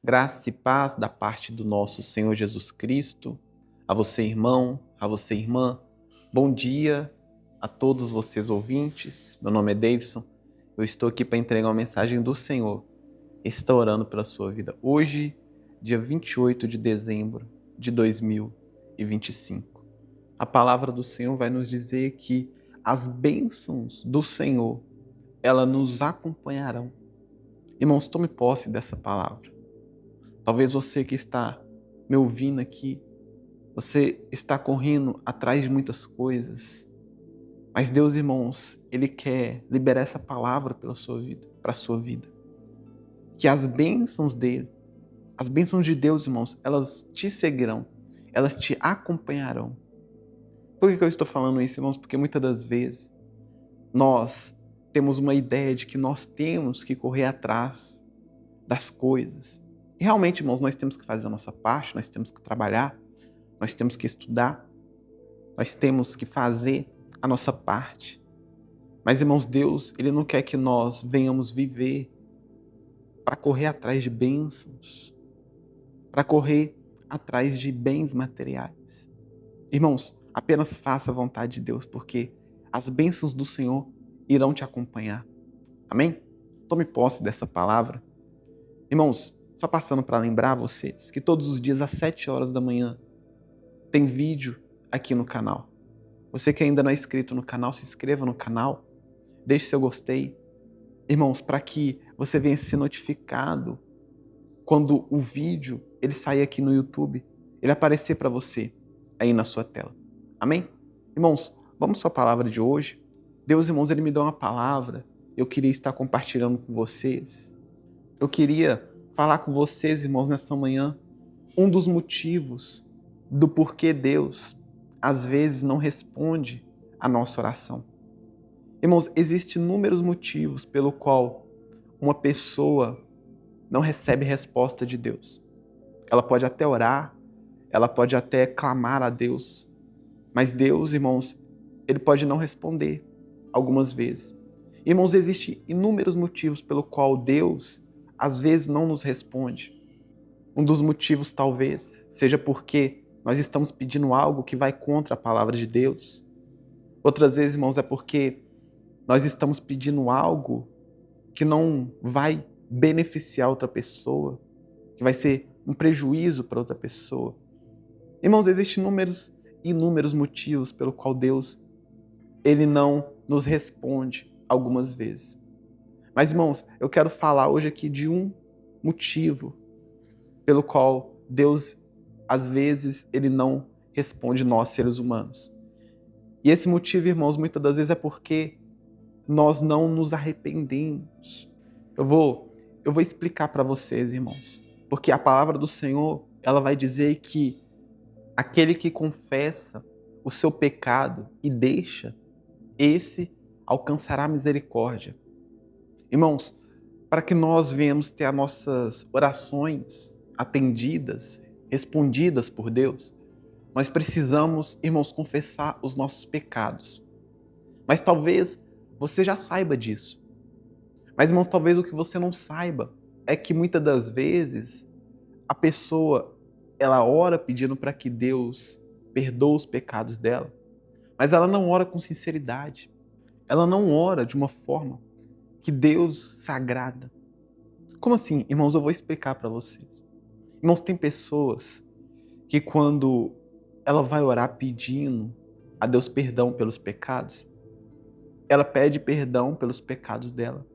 Graça e paz da parte do nosso Senhor Jesus Cristo, a você, irmão, a você, irmã. Bom dia a todos vocês ouvintes. Meu nome é Davidson. Eu estou aqui para entregar uma mensagem do Senhor. Estou orando pela sua vida. Hoje, dia 28 de dezembro de 2025. A palavra do Senhor vai nos dizer que as bênçãos do Senhor, elas nos acompanharão. Irmãos, tome posse dessa palavra. Talvez você que está me ouvindo aqui, você está correndo atrás de muitas coisas, mas Deus, irmãos, Ele quer liberar essa palavra pela sua vida, para a sua vida. Que as bênçãos dEle, as bênçãos de Deus, irmãos, elas te seguirão, elas te acompanharão. Por que eu estou falando isso, irmãos? Porque muitas das vezes nós temos uma ideia de que nós temos que correr atrás das coisas. E realmente, irmãos, nós temos que fazer a nossa parte, nós temos que trabalhar, nós temos que estudar, nós temos que fazer a nossa parte. Mas, irmãos, Deus, Ele não quer que nós venhamos viver para correr atrás de bênçãos, para correr atrás de bens materiais. Irmãos, apenas faça a vontade de Deus, porque as bênçãos do Senhor irão te acompanhar. Amém? Tome posse dessa palavra. Irmãos, só passando para lembrar vocês que todos os dias às 7 horas da manhã tem vídeo aqui no canal. Você que ainda não é inscrito no canal, se inscreva no canal, deixe seu gostei. Irmãos, para que você venha ser notificado quando o vídeo ele sair aqui no YouTube, ele aparecer para você aí na sua tela. Amém? Irmãos, vamos para a palavra de hoje. Deus, irmãos, Ele me deu uma palavra. Eu queria estar compartilhando com vocês. Eu queria falar com vocês, irmãos, nessa manhã, um dos motivos do porquê Deus, às vezes, não responde a nossa oração. Irmãos, existem inúmeros motivos pelo qual uma pessoa não recebe resposta de Deus. Ela pode até orar, ela pode até clamar a Deus, mas Deus, irmãos, Ele pode não responder algumas vezes. Irmãos, existem inúmeros motivos pelo qual Deus, às vezes, não nos responde. Um dos motivos, talvez, seja porque nós estamos pedindo algo que vai contra a palavra de Deus. Outras vezes, irmãos, é porque nós estamos pedindo algo que não vai beneficiar outra pessoa, que vai ser um prejuízo para outra pessoa. Irmãos, existem inúmeros motivos pelo qual Deus Ele não nos responde algumas vezes. Mas, irmãos, eu quero falar hoje aqui de um motivo pelo qual Deus, às vezes, Ele não responde nós, seres humanos. E esse motivo, irmãos, muitas das vezes é porque nós não nos arrependemos. Eu vou explicar para vocês, irmãos, porque a palavra do Senhor, ela vai dizer que aquele que confessa o seu pecado e deixa, esse alcançará misericórdia. Irmãos, para que nós venhamos ter as nossas orações atendidas, respondidas por Deus, nós precisamos, irmãos, confessar os nossos pecados. Mas talvez você já saiba disso. Mas, irmãos, talvez o que você não saiba é que muitas das vezes a pessoa, ela ora pedindo para que Deus perdoe os pecados dela, mas ela não ora com sinceridade. Ela não ora de uma forma que Deus se agrada. Como assim? Irmãos, eu vou explicar para vocês. Irmãos, tem pessoas que quando ela vai orar pedindo a Deus perdão pelos pecados, ela pede perdão pelos pecados dela,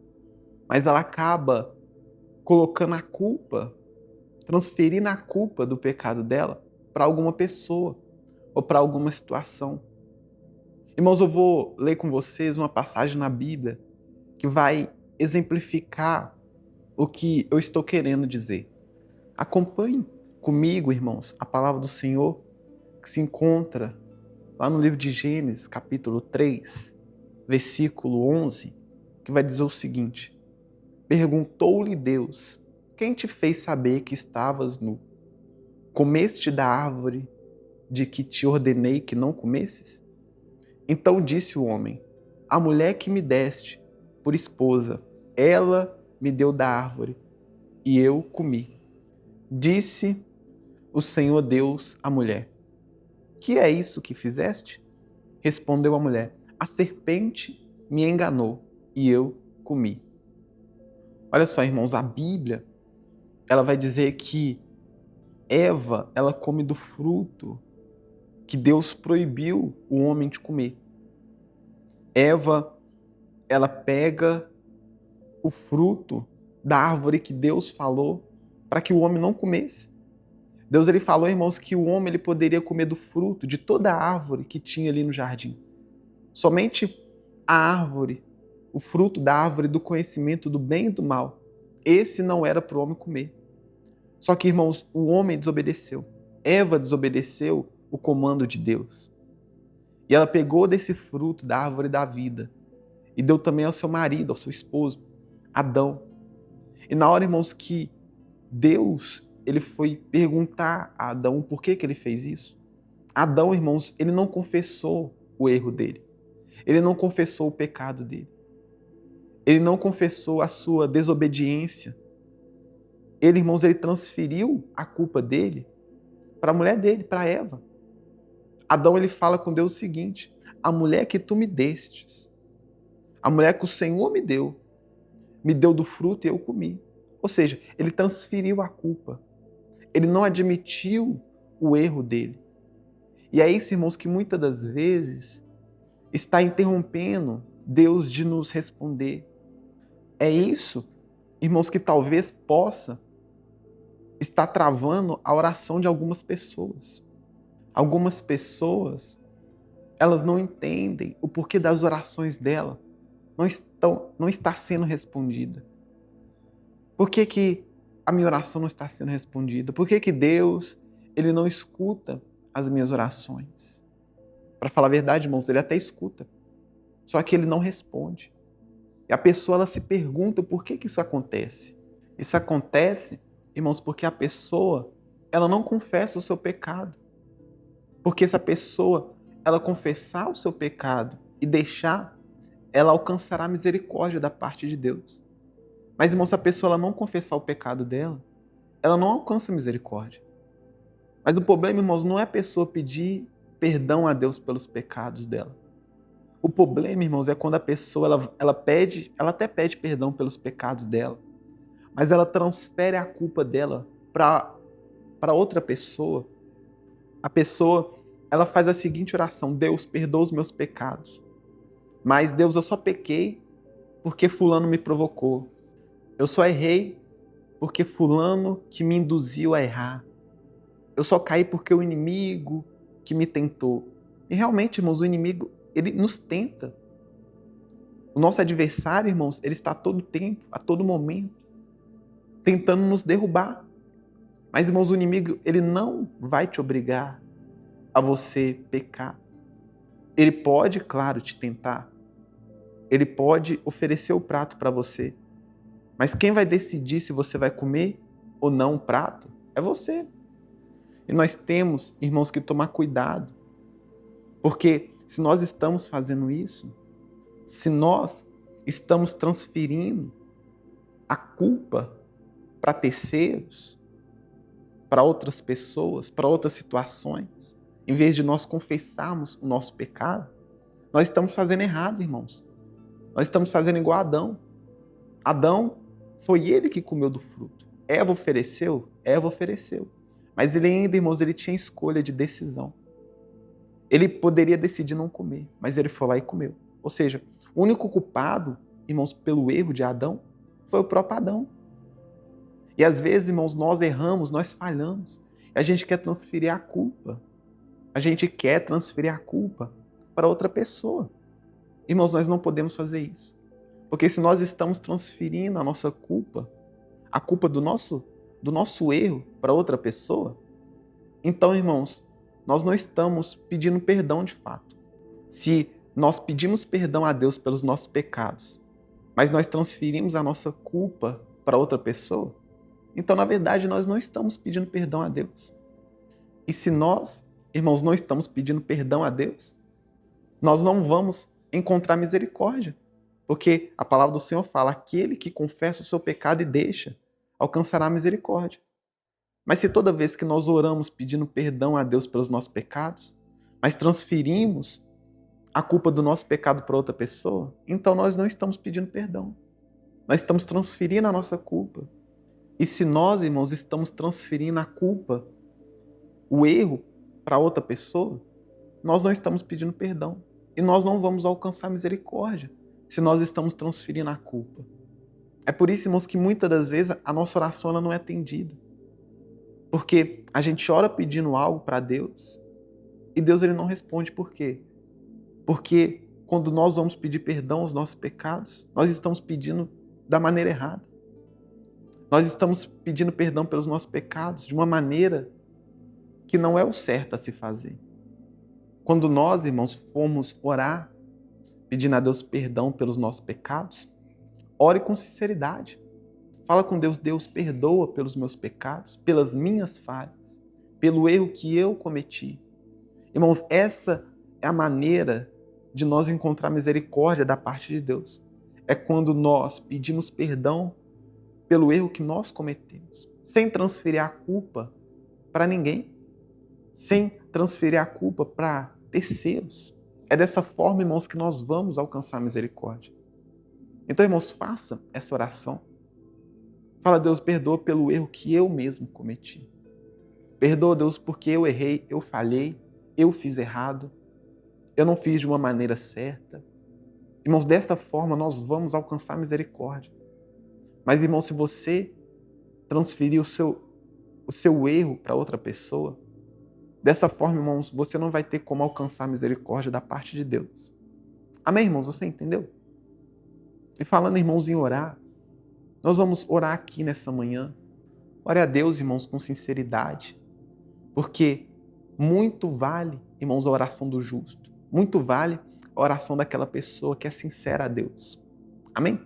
mas ela acaba colocando a culpa, transferindo a culpa do pecado dela para alguma pessoa ou para alguma situação. Irmãos, eu vou ler com vocês uma passagem na Bíblia que vai exemplificar o que eu estou querendo dizer. Acompanhe comigo, irmãos, a palavra do Senhor que se encontra lá no livro de Gênesis, capítulo 3, versículo 11, que vai dizer o seguinte: perguntou-lhe Deus, quem te fez saber que estavas nu? Comeste da árvore de que te ordenei que não comesses? Então disse o homem, a mulher que me deste por esposa, ela me deu da árvore e eu comi. Disse o Senhor Deus à mulher: que é isso que fizeste? Respondeu a mulher: a serpente me enganou e eu comi. Olha só, irmãos, a Bíblia, ela vai dizer que Eva, ela come do fruto que Deus proibiu o homem de comer. Eva, ela pega o fruto da árvore que Deus falou para que o homem não comesse. Deus ele falou, irmãos, que o homem ele poderia comer do fruto de toda a árvore que tinha ali no jardim. Somente a árvore, o fruto da árvore do conhecimento do bem e do mal, esse não era para o homem comer. Só que, irmãos, o homem desobedeceu. Eva desobedeceu o comando de Deus. E ela pegou desse fruto da árvore da vida e deu também ao seu marido, ao seu esposo, Adão. E na hora, irmãos, que Deus ele foi perguntar a Adão por que ele fez isso, Adão, irmãos, ele não confessou o erro dele. Ele não confessou o pecado dele. Ele não confessou a sua desobediência. Ele, irmãos, ele transferiu a culpa dele para a mulher dele, para Eva. Adão ele fala com Deus o seguinte: a mulher que tu me destes, a mulher que o Senhor me deu do fruto e eu comi. Ou seja, ele transferiu a culpa. Ele não admitiu o erro dele. E é isso, irmãos, que muitas das vezes está interrompendo Deus de nos responder. É isso, irmãos, que talvez possa estar travando a oração de algumas pessoas. Algumas pessoas, elas não entendem o porquê das orações dela não está sendo respondida. Por que a minha oração não está sendo respondida? Por que Deus ele não escuta as minhas orações? Para falar a verdade, irmãos, ele até escuta, só que ele não responde. E a pessoa ela se pergunta por que isso acontece. Isso acontece, irmãos, porque a pessoa ela não confessa o seu pecado. Porque se a pessoa ela confessar o seu pecado e deixar, ela alcançará a misericórdia da parte de Deus. Mas, irmão, se a pessoa ela não confessar o pecado dela, ela não alcança a misericórdia. Mas o problema, irmãos, não é a pessoa pedir perdão a Deus pelos pecados dela. O problema, irmãos, é quando a pessoa ela até pede perdão pelos pecados dela, mas ela transfere a culpa dela para outra pessoa. A pessoa ela faz a seguinte oração: Deus, perdoa os meus pecados. Mas Deus, eu só pequei porque fulano me provocou. Eu só errei porque fulano que me induziu a errar. Eu só caí porque o inimigo que me tentou. E realmente, irmãos, o inimigo, ele nos tenta. O nosso adversário, irmãos, ele está a todo tempo, a todo momento, tentando nos derrubar. Mas, irmãos, o inimigo, ele não vai te obrigar a você pecar. Ele pode, claro, te tentar. Ele pode oferecer o prato para você. Mas quem vai decidir se você vai comer ou não o prato é você. E nós temos, irmãos, que tomar cuidado. Porque se nós estamos fazendo isso, se nós estamos transferindo a culpa para terceiros, para outras pessoas, para outras situações, em vez de nós confessarmos o nosso pecado, nós estamos fazendo errado, irmãos. Nós estamos fazendo igual a Adão. Adão, foi ele que comeu do fruto. Eva ofereceu? Eva ofereceu. Mas ele ainda, irmãos, ele tinha escolha de decisão. Ele poderia decidir não comer, mas ele foi lá e comeu. Ou seja, o único culpado, irmãos, pelo erro de Adão, foi o próprio Adão. E às vezes, irmãos, nós erramos, nós falhamos. E a gente quer transferir a culpa. A gente quer transferir a culpa para outra pessoa. Irmãos, nós não podemos fazer isso. Porque se nós estamos transferindo a nossa culpa, a culpa do nosso erro para outra pessoa, então, irmãos, nós não estamos pedindo perdão de fato. Se nós pedimos perdão a Deus pelos nossos pecados, mas nós transferimos a nossa culpa para outra pessoa, então, na verdade, nós não estamos pedindo perdão a Deus. E se nós, irmãos, não estamos pedindo perdão a Deus, nós não vamos encontrar misericórdia. Porque a palavra do Senhor fala: aquele que confessa o seu pecado e deixa, alcançará a misericórdia. Mas se toda vez que nós oramos pedindo perdão a Deus pelos nossos pecados, mas transferimos a culpa do nosso pecado para outra pessoa, então nós não estamos pedindo perdão. Nós estamos transferindo a nossa culpa. E se nós, irmãos, estamos transferindo a culpa, o erro, para outra pessoa, nós não estamos pedindo perdão. E nós não vamos alcançar misericórdia se nós estamos transferindo a culpa. É por isso, irmãos, que muitas das vezes a nossa oração ela não é atendida. Porque a gente ora pedindo algo para Deus e Deus ele não responde. Por quê? Porque quando nós vamos pedir perdão aos nossos pecados, nós estamos pedindo da maneira errada. Nós estamos pedindo perdão pelos nossos pecados de uma maneira que não é o certo a se fazer. Quando nós, irmãos, formos orar, pedindo a Deus perdão pelos nossos pecados, ore com sinceridade. Fala com Deus, Deus, perdoa pelos meus pecados, pelas minhas falhas, pelo erro que eu cometi. Irmãos, essa é a maneira de nós encontrar misericórdia da parte de Deus. É quando nós pedimos perdão pelo erro que nós cometemos, sem transferir a culpa para ninguém, sem transferir a culpa para terceiros. É dessa forma, irmãos, que nós vamos alcançar misericórdia. Então, irmãos, faça essa oração. Fala, Deus, perdoa pelo erro que eu mesmo cometi. Perdoa, Deus, porque eu errei, eu falhei, eu fiz errado, eu não fiz de uma maneira certa. Irmãos, dessa forma nós vamos alcançar misericórdia. Mas, irmão, se você transferir o seu erro para outra pessoa, dessa forma, irmãos, você não vai ter como alcançar misericórdia da parte de Deus. Amém, irmãos? Você entendeu? E falando, irmãos, em orar, nós vamos orar aqui nessa manhã. Ore a Deus, irmãos, com sinceridade, porque muito vale, irmãos, a oração do justo. Muito vale a oração daquela pessoa que é sincera a Deus. Amém?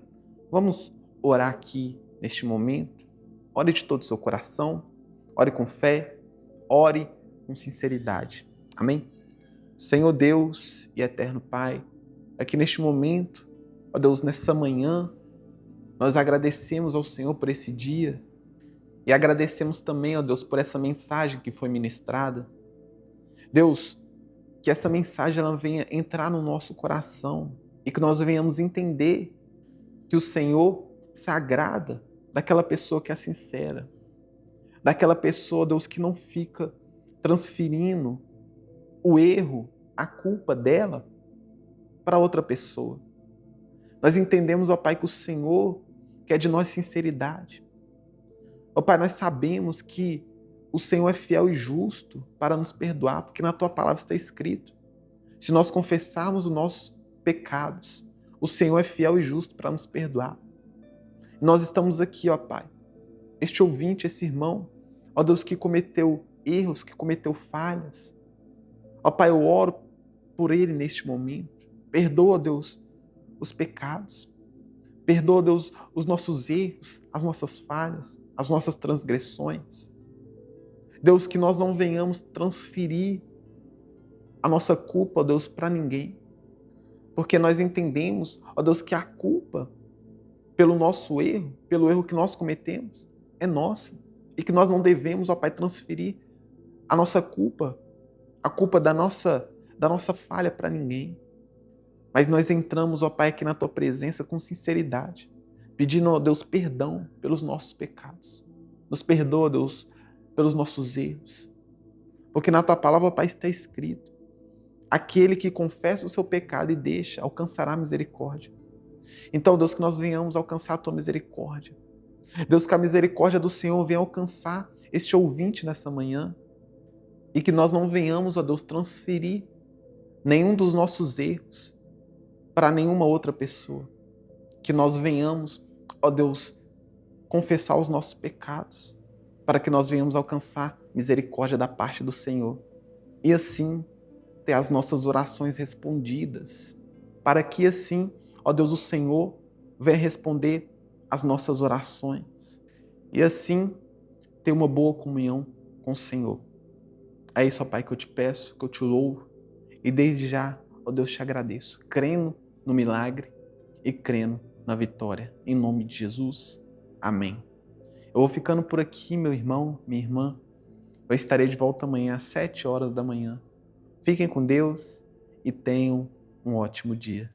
Vamos orar aqui neste momento. Ore de todo o seu coração, ore com fé, ore com sinceridade. Amém? Senhor Deus e eterno Pai, aqui neste momento, ó Deus, nessa manhã, nós agradecemos ao Senhor por esse dia e agradecemos também, ó Deus, por essa mensagem que foi ministrada. Deus, que essa mensagem ela venha entrar no nosso coração e que nós venhamos entender que o Senhor se agrada daquela pessoa que é sincera, daquela pessoa, Deus, que não fica transferindo o erro, a culpa dela para outra pessoa. Nós entendemos, ó Pai, que o Senhor quer de nós sinceridade. Ó Pai, nós sabemos que o Senhor é fiel e justo para nos perdoar, porque na Tua palavra está escrito. Se nós confessarmos os nossos pecados, o Senhor é fiel e justo para nos perdoar. Nós estamos aqui, ó Pai, este ouvinte, esse irmão, ó Deus, que cometeu erros, que cometeu falhas. Ó Pai, eu oro por ele neste momento. Perdoa, Deus, os pecados. Perdoa, Deus, os nossos erros, as nossas falhas, as nossas transgressões. Deus, que nós não venhamos transferir a nossa culpa, ó Deus, para ninguém. Porque nós entendemos, ó Deus, que a culpa pelo nosso erro, pelo erro que nós cometemos, é nossa. E que nós não devemos, ó Pai, transferir a nossa culpa, a culpa da nossa falha para ninguém. Mas nós entramos, ó Pai, aqui na Tua presença com sinceridade, pedindo, ó Deus, perdão pelos nossos pecados. Nos perdoa, Deus, pelos nossos erros. Porque na Tua palavra, ó Pai, está escrito: aquele que confessa o seu pecado e deixa, alcançará misericórdia. Então, Deus, que nós venhamos alcançar a Tua misericórdia. Deus, que a misericórdia do Senhor venha alcançar este ouvinte nessa manhã. E que nós não venhamos, ó Deus, transferir nenhum dos nossos erros para nenhuma outra pessoa. Que nós venhamos, ó Deus, confessar os nossos pecados, para que nós venhamos alcançar misericórdia da parte do Senhor. E assim, ter as nossas orações respondidas, para que assim, ó Deus, o Senhor venha responder as nossas orações. E assim, ter uma boa comunhão com o Senhor. É isso, ó Pai, que eu te peço, que eu te louvo. E desde já, ó Deus, te agradeço, crendo no milagre e crendo na vitória. Em nome de Jesus, amém. Eu vou ficando por aqui, meu irmão, minha irmã. Eu estarei de volta amanhã às 7 horas da manhã. Fiquem com Deus e tenham um ótimo dia.